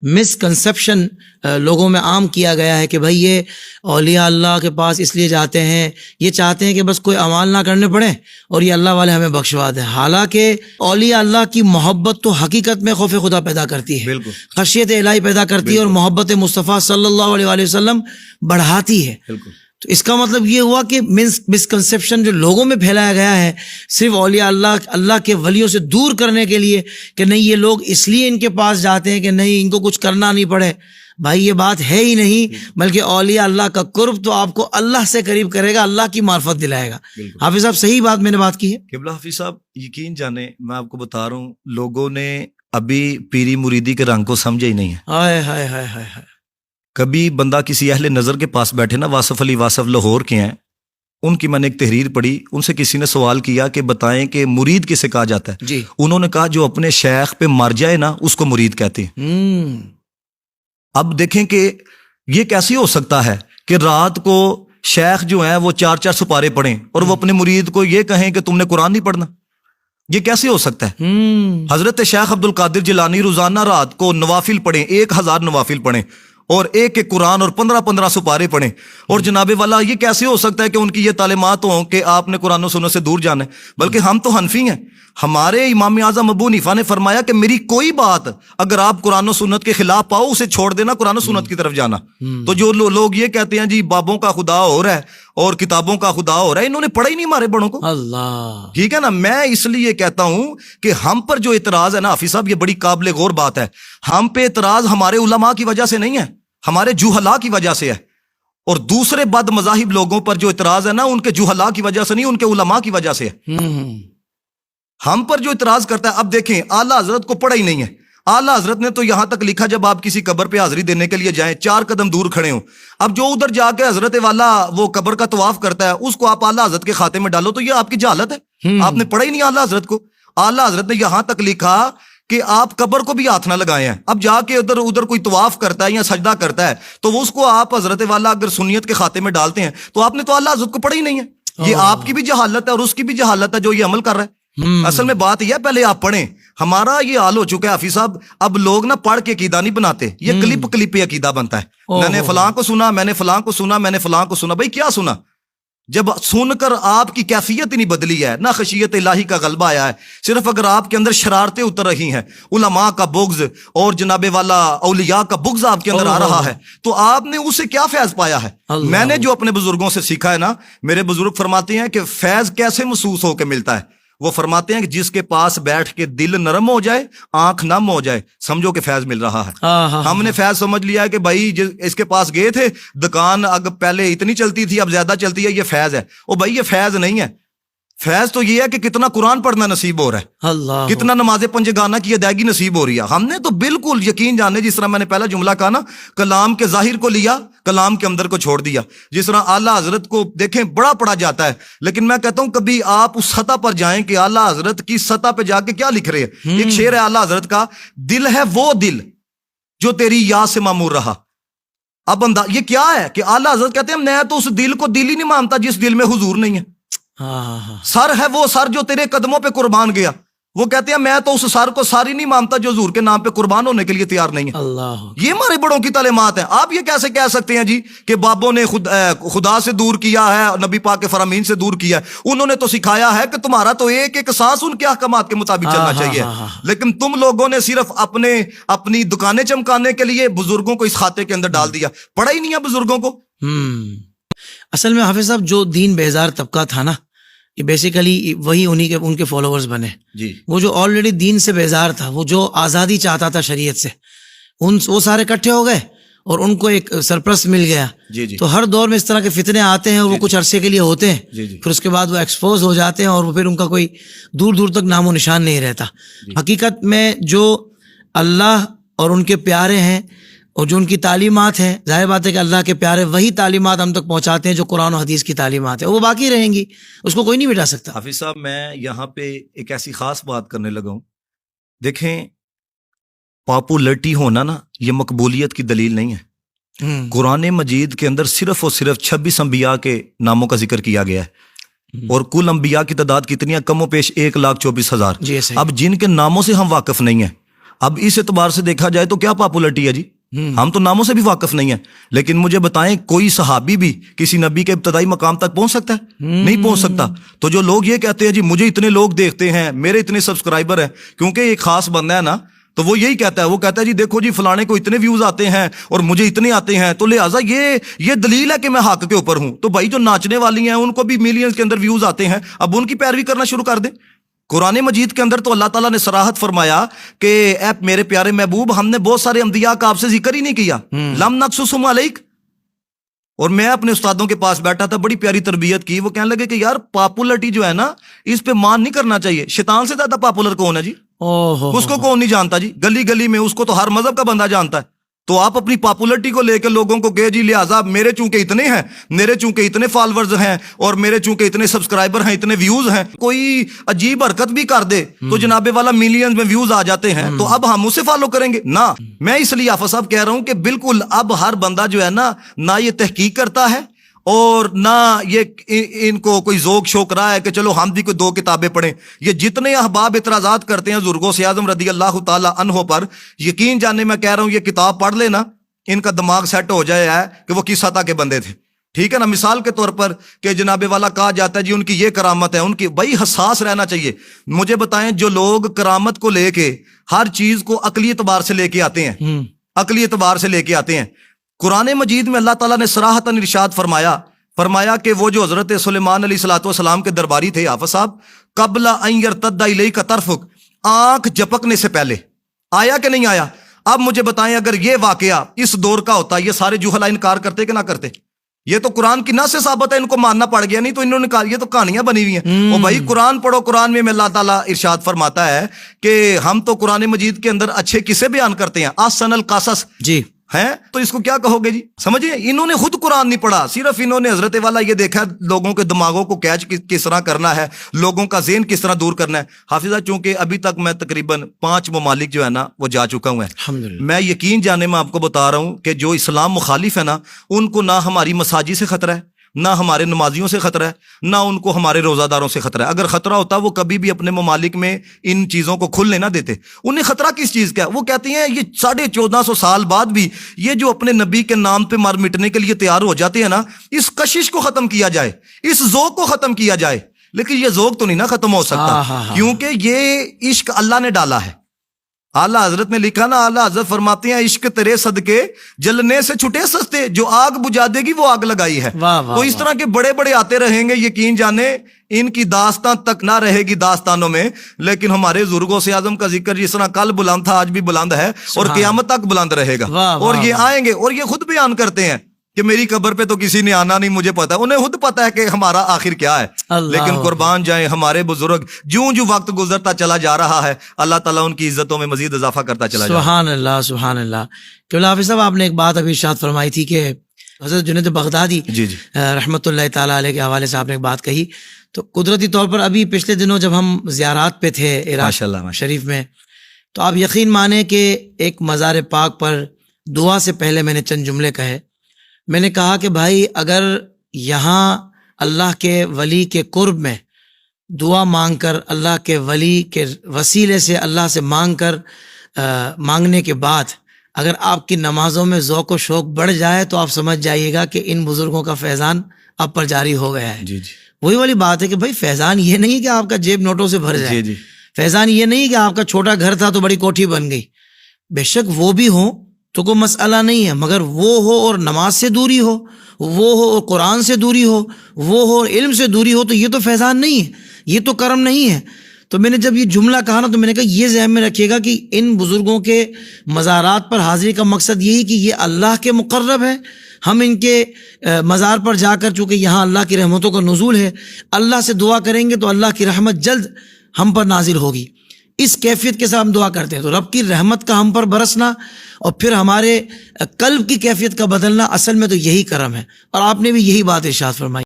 Misconception لوگوں میں عام کیا گیا ہے کہ بھائی یہ اولیاء اللہ کے پاس اس لیے جاتے ہیں، یہ چاہتے ہیں کہ بس کوئی اعمال نہ کرنے پڑیں اور یہ اللہ والے ہمیں بخشوا دیں. حالانکہ اولیاء اللہ کی محبت تو حقیقت میں خوف خدا پیدا کرتی ہے، خشیت الہی پیدا کرتی ہے اور محبت مصطفیٰ صلی اللہ علیہ وآلہ وسلم بڑھاتی ہے. تو اس کا مطلب یہ ہوا کہ مسکنسیپشن جو لوگوں میں پھیلایا گیا ہے صرف اولیاء اللہ کے ولیوں سے دور کرنے کے لیے کہ نہیں یہ لوگ اس لیے ان کے پاس جاتے ہیں کہ نہیں ان کو کچھ کرنا نہیں پڑے. بھائی یہ بات ہے ہی نہیں، بلکہ اولیاء اللہ کا قرب تو آپ کو اللہ سے قریب کرے گا، اللہ کی معرفت دلائے گا. حافظ صاحب صحیح بات میں نے بات کی ہے. قبلہ حافظ صاحب یقین جانے میں آپ کو بتا رہا ہوں، لوگوں نے ابھی پیری مریدی کے رنگ کو سمجھا ہی نہیں ہے. ہائے ہائے ہائے ہائے ہائے. کبھی بندہ کسی اہل نظر کے پاس بیٹھے نا، واصف علی واصف لاہور کے ہیں، ان کی میں نے ایک تحریر پڑھی، ان سے کسی نے سوال کیا کہ بتائیں کہ مرید کسے کہا جاتا ہے؟ جی. انہوں نے کہا جو اپنے شیخ پہ مر جائے نا اس کو مرید کہتے ہیں. اب دیکھیں کہ یہ کیسے ہو سکتا ہے کہ رات کو شیخ جو ہیں وہ 4 سپارے پڑھیں اور وہ اپنے مرید کو یہ کہیں کہ تم نے قرآن نہیں پڑھنا؟ یہ کیسے ہو سکتا ہے؟ حضرت شیخ عبد القادر جیلانی روزانہ رات کو نوافل پڑھیں، 1000 نوافل پڑھیں اور ایک قرآن اور 15 سپارے پڑھیں، اور جناب والا یہ کیسے ہو سکتا ہے کہ ان کی یہ تعلیمات ہوں کہ آپ نے قرآن و سنت سے دور جانا ہے؟ بلکہ ہم تو حنفی ہیں، ہمارے امام اعظم ابو حنیفہ نے فرمایا کہ میری کوئی بات اگر آپ قرآن و سنت کے خلاف پاؤ اسے چھوڑ دینا، قرآن و سنت کی طرف جانا. تو جو لوگ یہ کہتے ہیں جی بابوں کا خدا ہو رہا ہے اور کتابوں کا خدا ہو رہا ہے، انہوں نے پڑھا ہی نہیں ہمارے بڑوں کو. اللہ ٹھیک ہے نا. میں اس لیے کہتا ہوں کہ ہم پر جو اعتراض ہے نا حافظ صاحب، یہ بڑی قابل غور بات ہے. ہم پہ اعتراض ہمارے علماء کی وجہ سے نہیں ہے، ہمارے جہلاء کی وجہ سے ہے. اور دوسرے بد مذاہب لوگوں پر جو اعتراض ہے نا، ان کے جہلاء کی وجہ سے نہیں، ان کے علماء کی وجہ سے ہے. ہم پر جو اعتراض کرتا ہے، اب دیکھیں اعلیٰ حضرت کو پڑھا ہی نہیں ہے. اعلیٰ حضرت نے تو یہاں تک لکھا جب آپ کسی قبر پہ حاضری دینے کے لیے جائیں 4 قدم دور کھڑے ہوں، اب جو ادھر جا کے حضرت والا وہ قبر کا طواف کرتا ہے اس کو آپ اعلیٰ حضرت کے کھاتے میں ڈالو، تو یہ آپ کی جہالت ہے. آپ نے پڑھا ہی نہیں اعلیٰ حضرت کو. اعلیٰ حضرت نے یہاں تک لکھا کہ آپ قبر کو بھی ہاتھ نہ لگائے ہیں. اب جا کے ادھر کوئی طواف کرتا ہے یا سجدہ کرتا ہے تو وہ اس کو آپ حضرت والا اگر سنیت کے کھاتے میں ڈالتے ہیں تو آپ نے تو اعلیٰ حضرت کو پڑھا ہی نہیں ہے. یہ آپ کی بھی جہالت ہے اور اس کی بھی جہالت ہے جو یہ عمل کر رہا ہے. اصل میں بات یہ ہے پہلے آپ پڑھیں. ہمارا یہ حال ہو چکا ہے حافظ صاحب، اب لوگ نا پڑھ کے عقیدہ نہیں بناتے، یہ کلپ پہ عقیدہ بنتا ہے. میں نے فلاں کو سنا، میں نے فلاں کو سنا، میں نے فلاں کو سنا. بھائی کیا سنا؟ جب سن کر آپ کی کیفیت ہی نہیں بدلی ہے، نہ خشیت الہی کا غلبہ آیا ہے، صرف اگر آپ کے اندر شرارتیں اتر رہی ہیں، علماء کا بغض اور جناب والا اولیاء کا بغض آپ کے اندر آ رہا ہے، تو آپ نے اسے کیا فیض پایا ہے؟ میں نے جو اپنے بزرگوں سے سیکھا ہے نا، میرے بزرگ فرماتے ہیں کہ فیض کیسے محسوس ہو کے ملتا ہے. وہ فرماتے ہیں کہ جس کے پاس بیٹھ کے دل نرم ہو جائے، آنکھ نم ہو جائے، سمجھو کہ فیض مل رہا ہے. ہم نے فیض سمجھ لیا ہے کہ بھائی اس کے پاس گئے تھے، دکان اگر پہلے اتنی چلتی تھی اب زیادہ چلتی ہے، یہ فیض ہے. او بھائی یہ فیض نہیں ہے. فیض تو یہ ہے کہ کتنا قرآن پڑھنا نصیب ہو رہا ہے، اللہ کتنا نماز پنجگانہ کی ادائیگی نصیب ہو رہی ہے. ہم نے تو بالکل یقین جانے، جس طرح میں نے پہلا جملہ کہا نا، کلام کے ظاہر کو لیا، کلام کے اندر کو چھوڑ دیا. جس طرح اعلیٰ حضرت کو دیکھیں بڑا پڑھا جاتا ہے، لیکن میں کہتا ہوں کبھی آپ اس سطح پر جائیں کہ اعلیٰ حضرت کی سطح پہ جا کے کیا لکھ رہے ہیں. ایک شعر ہے اعلیٰ حضرت کا، دل ہے وہ دل جو تیری یاد سے معمور رہا. اب یہ کیا ہے کہ اعلیٰ حضرت کہتے ہیں میں تو اس دل کو دل ہی نہیں مانتا جس دل میں حضور نہیں ہے. سر ہے وہ سر جو تیرے قدموں پہ قربان گیا. وہ کہتے ہیں میں تو اس سر کو ساری نہیں مانتا جو حضور کے نام پہ قربان ہونے کے لیے تیار نہیں ہے. اللہ یہ ہمارے بڑوں کی تعلیمات ہیں. آپ یہ کیسے کہہ سکتے ہیں جی کہ بابوں نے خدا سے دور کیا ہے، نبی پاک کے فرامین سے دور کیا ہے؟ انہوں نے تو سکھایا ہے کہ تمہارا تو ایک ایک سانس ان کے احکامات کے مطابق چلنا چاہیے، لیکن تم لوگوں نے صرف اپنی دکانیں چمکانے کے لیے بزرگوں کو اس کھاتے کے اندر ڈال دیا. پڑھا ہی نہیں ہے بزرگوں کو. اصل میں حافظ صاحب جو دین بیزار طبقہ تھا نا، یہ بیسیکلی وہی ان کے فالوورز بنے جی. وہ جو آلریڈی دین سے بیزار تھا، وہ جو آزادی چاہتا تھا شریعت سے، وہ سارے اکٹھے ہو گئے اور ان کو ایک سرپرست مل گیا. تو ہر دور میں اس طرح کے فتنے آتے ہیں اور وہ کچھ عرصے کے لیے ہوتے ہیں، پھر اس کے بعد وہ ایکسپوز ہو جاتے ہیں اور پھر ان کا کوئی دور دور تک نام و نشان نہیں رہتا. حقیقت میں جو اللہ اور ان کے پیارے ہیں اور جو ان کی تعلیمات ہیں، ظاہر بات ہے کہ اللہ کے پیارے وہی تعلیمات ہم تک پہنچاتے ہیں جو قرآن و حدیث کی تعلیمات ہیں، وہ باقی رہیں گی، اس کو کوئی نہیں مٹا سکتا. حافظ صاحب میں یہاں پہ ایک ایسی خاص بات کرنے لگا ہوں. دیکھیں پاپولرٹی ہونا نا یہ مقبولیت کی دلیل نہیں ہے. قرآن مجید کے اندر صرف اور صرف 26 انبیاء کے ناموں کا ذکر کیا گیا ہے، اور کل انبیاء کی تعداد کتنی ہے؟ کم و پیش 1,24,000. اب جن کے ناموں سے ہم واقف نہیں ہیں، اب اس اعتبار سے دیکھا جائے تو کیا پاپولرٹی ہے جی؟ ہم تو ناموں سے بھی واقف نہیں ہیں، لیکن مجھے بتائیں کوئی صحابی بھی کسی نبی کے ابتدائی مقام تک پہنچ سکتا ہے؟ نہیں پہنچ سکتا۔ تو جو لوگ یہ کہتے ہیں جی مجھے اتنے لوگ دیکھتے ہیں، میرے اتنے سبسکرائبر ہیں، کیونکہ ایک خاص بندہ ہے نا، تو وہ یہی کہتا ہے، وہ کہتا ہے جی دیکھو جی فلانے کو اتنے ویوز آتے ہیں اور مجھے اتنے آتے ہیں، تو لہٰذا یہ دلیل ہے کہ میں حق کے اوپر ہوں۔ تو بھائی جو ناچنے والی ہیں ان کو بھی ملینز کے اندر ویوز آتے ہیں، اب ان کی پیروی کرنا شروع کر دیں۔ قرآن مجید کے اندر تو اللہ تعالیٰ نے صراحت فرمایا کہ اے میرے پیارے محبوب، ہم نے بہت سارے انبیاء کا آپ سے ذکر ہی نہیں کیا، لم نقصصہم علیک۔ اور میں اپنے استادوں کے پاس بیٹھا تھا، بڑی پیاری تربیت کی، وہ کہنے لگے کہ یار پاپولرٹی جو ہے نا اس پہ مان نہیں کرنا چاہیے، شیطان سے زیادہ پاپولر کون ہے جی؟ اس کو کون نہیں جانتا جی؟ گلی گلی میں اس کو تو ہر مذہب کا بندہ جانتا ہے۔ تو آپ اپنی پاپولرٹی کو لے کے لوگوں کو کہ جی لہٰذا میرے چونکہ اتنے ہیں، میرے چونکہ اتنے فالورز ہیں، اور میرے چونکہ اتنے سبسکرائبر ہیں، اتنے ویوز ہیں، کوئی عجیب حرکت بھی کر دے تو جناب والا ملینز میں ویوز آ جاتے ہیں، تو اب ہم اسے فالو کریں گے نا۔ میں اس لیے آفا صاحب کہہ رہا ہوں کہ بالکل اب ہر بندہ جو ہے نا، نہ یہ تحقیق کرتا ہے اور نہ یہ ان کو کوئی ذوق شوق رہا ہے کہ چلو ہم بھی کوئی 2 کتابیں پڑھیں۔ یہ جتنے احباب اعتراضات کرتے ہیں حضور سے اعظم رضی اللہ تعالی عنہ پر، یقین جانے میں کہہ رہا ہوں یہ کتاب پڑھ لینا، ان کا دماغ سیٹ ہو جائے ہے کہ وہ کس سطح کے بندے تھے، ٹھیک ہے نا۔ مثال کے طور پر کہ جناب والا کہا جاتا ہے جی ان کی یہ کرامت ہے، ان کی بھائی حساس رہنا چاہیے۔ مجھے بتائیں جو لوگ کرامت کو لے کے ہر چیز کو عقلی اعتبار سے لے کے آتے ہیں، عقلی اعتبار سے لے کے آتے ہیں، قرآن مجید میں اللہ تعالیٰ نے صراحتاً ارشاد فرمایا کہ وہ جو حضرت سلیمان علیہ الصلوۃ والسلام کے درباری تھے حافظ صاحب، قبل ان یرتد الیک طرفک، آنکھ جھپکنے سے پہلے آیا کہ نہیں آیا؟ اب مجھے بتائیں اگر یہ واقعہ اس دور کا ہوتا یہ سارے جوہلا انکار کرتے کہ نہ کرتے؟ یہ تو قرآن کی نص سے ثابت ہے، ان کو ماننا پڑ گیا، نہیں تو انہوں نے کہا یہ تو کہانیاں بنی ہوئی ہیں۔ اور بھائی قرآن پڑھو، قرآن میں اللہ تعالیٰ ارشاد فرماتا ہے کہ ہم تو قرآن مجید کے اندر اچھے قصے بیان کرتے ہیں، احسن القصص جی ہیں، تو اس کو کیا کہو گے جی؟ سمجھے انہوں نے خود قرآن نہیں پڑھا، صرف انہوں نے حضرت والا یہ دیکھا لوگوں کے دماغوں کو کیچ کس طرح کرنا ہے، لوگوں کا ذہن کس طرح دور کرنا ہے۔ حافظہ چونکہ ابھی تک میں تقریباً 5 ممالک جو ہے نا وہ جا چکا ہوں، میں یقین جانے میں آپ کو بتا رہا ہوں کہ جو اسلام مخالف ہے نا، ان کو نہ ہماری مساجد سے خطرہ ہے، نہ ہمارے نمازیوں سے خطرہ ہے، نہ ان کو ہمارے روزہ داروں سے خطرہ ہے۔ اگر خطرہ ہوتا وہ کبھی بھی اپنے ممالک میں ان چیزوں کو کھلنے نہ دیتے۔ انہیں خطرہ کس چیز کا ہے؟ وہ کہتے ہیں یہ 1450 سال بعد بھی یہ جو اپنے نبی کے نام پہ مر مٹنے کے لیے تیار ہو جاتے ہیں نا، اس کشش کو ختم کیا جائے، اس ذوق کو ختم کیا جائے۔ لیکن یہ ذوق تو نہیں نا ختم ہو سکتا، کیونکہ یہ عشق اللہ نے ڈالا ہے۔ اعلیٰ حضرت نے لکھا نا، اعلیٰ حضرت فرماتے ہیں عشق تیرے صدقے جلنے سے چھٹے سستے، جو آگ بجھا دے گی وہ آگ لگائی ہے۔ تو اس طرح کے بڑے بڑے آتے رہیں گے، یقین جانے ان کی داستان تک نہ رہے گی داستانوں میں، لیکن ہمارے بزرگوں سے اعظم کا ذکر جس طرح کل بلند تھا آج بھی بلند ہے اور قیامت تک بلند رہے گا۔ اور یہ آئیں گے اور یہ خود بیان کرتے ہیں کہ میری قبر پہ تو کسی نے آنا نہیں، مجھے پتا ہے، انہیں خود پتا ہے کہ ہمارا آخر کیا ہے۔ لیکن قربان جائیں ہمارے بزرگ، جوں جو وقت گزرتا چلا جا رہا ہے اللہ تعالیٰ ان کی عزتوں میں مزید اضافہ کرتا چلا جا رہا ہے۔ سبحان اللہ، سبحان اللہ۔ کہ حافظ صاحب آپ نے ایک بات ابھی ارشاد فرمائی تھی کہ حضرت جنید بغدادی رحمۃ اللہ تعالیٰ علیہ کے حوالے سے آپ نے ایک بات کہی، تو قدرتی طور پر ابھی پچھلے دنوں جب ہم زیارات پہ تھے عراق شریف میں، تو آپ یقین مانیں کہ ایک مزار پاک پر دعا سے پہلے میں نے چند جملے کہے۔ میں نے کہا کہ بھائی اگر یہاں اللہ کے ولی کے قرب میں دعا مانگ کر، اللہ کے ولی کے وسیلے سے اللہ سے مانگنے کے بعد اگر آپ کی نمازوں میں ذوق و شوق بڑھ جائے تو آپ سمجھ جائیے گا کہ ان بزرگوں کا فیضان آپ پر جاری ہو گیا ہے۔ وہی والی بات ہے کہ بھائی فیضان یہ نہیں کہ آپ کا جیب نوٹوں سے بھر جائے، فیضان یہ نہیں کہ آپ کا چھوٹا گھر تھا تو بڑی کوٹھی بن گئی، بے شک وہ بھی ہوں تو کوئی مسئلہ نہیں ہے، مگر وہ ہو اور نماز سے دوری ہو، وہ ہو اور قرآن سے دوری ہو، وہ ہو اور علم سے دوری ہو، تو یہ تو فیضان نہیں ہے، یہ تو کرم نہیں ہے۔ تو میں نے جب یہ جملہ کہا نا تو میں نے کہا یہ ذہن میں رکھیے گا کہ ان بزرگوں کے مزارات پر حاضری کا مقصد یہی کہ یہ اللہ کے مقرب ہے، ہم ان کے مزار پر جا کر چونکہ یہاں اللہ کی رحمتوں کا نزول ہے، اللہ سے دعا کریں گے تو اللہ کی رحمت جلد ہم پر نازل ہوگی۔ اس کیفیت کے ساتھ ہم دعا کرتے ہیں، تو رب کی رحمت کا ہم پر برسنا اور پھر ہمارے قلب کی کیفیت کا بدلنا، اصل میں تو یہی کرم ہے، اور آپ نے بھی یہی بات ارشاد فرمائی۔